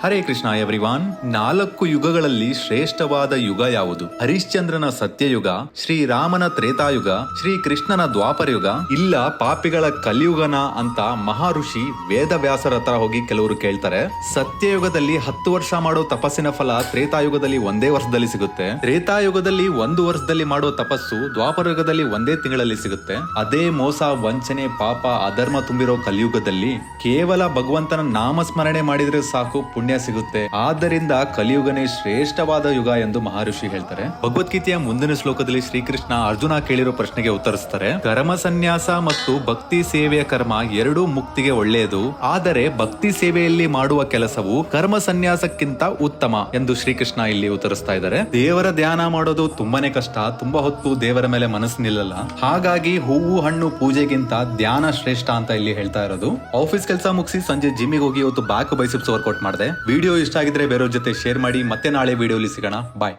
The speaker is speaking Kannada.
ಹರೇ ಕೃಷ್ಣ ಎವ್ರಿವಾನ್. 4 ಯುಗಗಳಲ್ಲಿ ಶ್ರೇಷ್ಠವಾದ ಯುಗ ಯಾವುದು? ಹರಿಶ್ಚಂದ್ರನ ಸತ್ಯಯುಗ, ಶ್ರೀರಾಮನ ತ್ರೇತಾಯುಗ, ಶ್ರೀ ಕೃಷ್ಣನ ದ್ವಾಪರಯುಗ, ಇಲ್ಲ ಪಾಪಿಗಳ ಕಲಿಯುಗನ ಅಂತ ಮಹರ್ಷಿ ವೇದವ್ಯಾಸರ ಹತ್ರ ಹೋಗಿ ಕೆಲವರು ಕೇಳ್ತಾರೆ. ಸತ್ಯಯುಗದಲ್ಲಿ 10 ವರ್ಷ ಮಾಡೋ ತಪಸ್ಸಿನ ಫಲ ತ್ರೇತಾಯುಗದಲ್ಲಿ 1 ವರ್ಷದಲ್ಲಿ ಸಿಗುತ್ತೆ. ತ್ರೇತಾಯುಗದಲ್ಲಿ 1 ವರ್ಷದಲ್ಲಿ ಮಾಡೋ ತಪಸ್ಸು ದ್ವಾಪರಯುಗದಲ್ಲಿ 1 ತಿಂಗಳಲ್ಲಿ ಸಿಗುತ್ತೆ. ಅದೇ ಮೋಸ, ವಂಚನೆ, ಪಾಪ, ಅಧರ್ಮ ತುಂಬಿರೋ ಕಲಿಯುಗದಲ್ಲಿ ಕೇವಲ ಭಗವಂತನ ನಾಮಸ್ಮರಣೆ ಮಾಡಿದ್ರೆ ಸಾಕು, ಪುಣ್ಯ ಸಿಗುತ್ತೆ. ಆದ್ದರಿಂದ ಕಲಿಯುಗನೇ ಶ್ರೇಷ್ಠವಾದ ಯುಗ ಎಂದು ಮಹರ್ಷಿ ಹೇಳ್ತಾರೆ. ಭಗವದ್ಗೀತೆಯ ಮುಂದಿನ ಶ್ಲೋಕದಲ್ಲಿ ಶ್ರೀಕೃಷ್ಣ ಅರ್ಜುನ ಕೇಳಿರೋ ಪ್ರಶ್ನೆಗೆ ಉತ್ತರಿಸ್ತಾರೆ. ಕರ್ಮ ಸನ್ಯಾಸ ಮತ್ತು ಭಕ್ತಿ ಸೇವೆಯ ಕರ್ಮ ಎರಡೂ ಮುಕ್ತಿಗೆ ಒಳ್ಳೆಯದು, ಆದರೆ ಭಕ್ತಿ ಸೇವೆಯಲ್ಲಿ ಮಾಡುವ ಕೆಲಸವು ಕರ್ಮ ಸನ್ಯಾಸಕ್ಕಿಂತ ಉತ್ತಮ ಎಂದು ಶ್ರೀಕೃಷ್ಣ ಇಲ್ಲಿ ಉತ್ತರಿಸ್ತಾ ಇದ್ದಾರೆ. ದೇವರ ಧ್ಯಾನ ಮಾಡೋದು ತುಂಬಾನೇ ಕಷ್ಟ, ತುಂಬಾ ಹೊತ್ತು ದೇವರ ಮೇಲೆ ಮನಸ್ಸು ನಿಲ್ಲಲ್ಲ. ಹಾಗಾಗಿ ಹೂವು ಹಣ್ಣು ಪೂಜೆಗಿಂತ ಧ್ಯಾನ ಶ್ರೇಷ್ಠ ಅಂತ ಇಲ್ಲಿ ಹೇಳ್ತಾ ಇರೋದು. ಆಫೀಸ್ ಕೆಲಸ ಮುಗಿಸಿ ಸಂಜೆ ಜಿಮ್ಮಿಗೆ ಹೋಗಿ ಇವತ್ತು ಬ್ಯಾಕ್ ಬೈಸೆಪ್ಸ್ ವರ್ಕೌಟ್ ಮಾಡಿದೆ. ವಿಡಿಯೋ ಇಷ್ಟ ಆಗಿದ್ರೆ ಬೇರೆಯವ್ರ ಜೊತೆ ಶೇರ್ ಮಾಡಿ. ಮತ್ತೆ ನಾಳೆ ವಿಡಿಯೋಲಿ ಸಿಗೋಣ. ಬಾಯ್.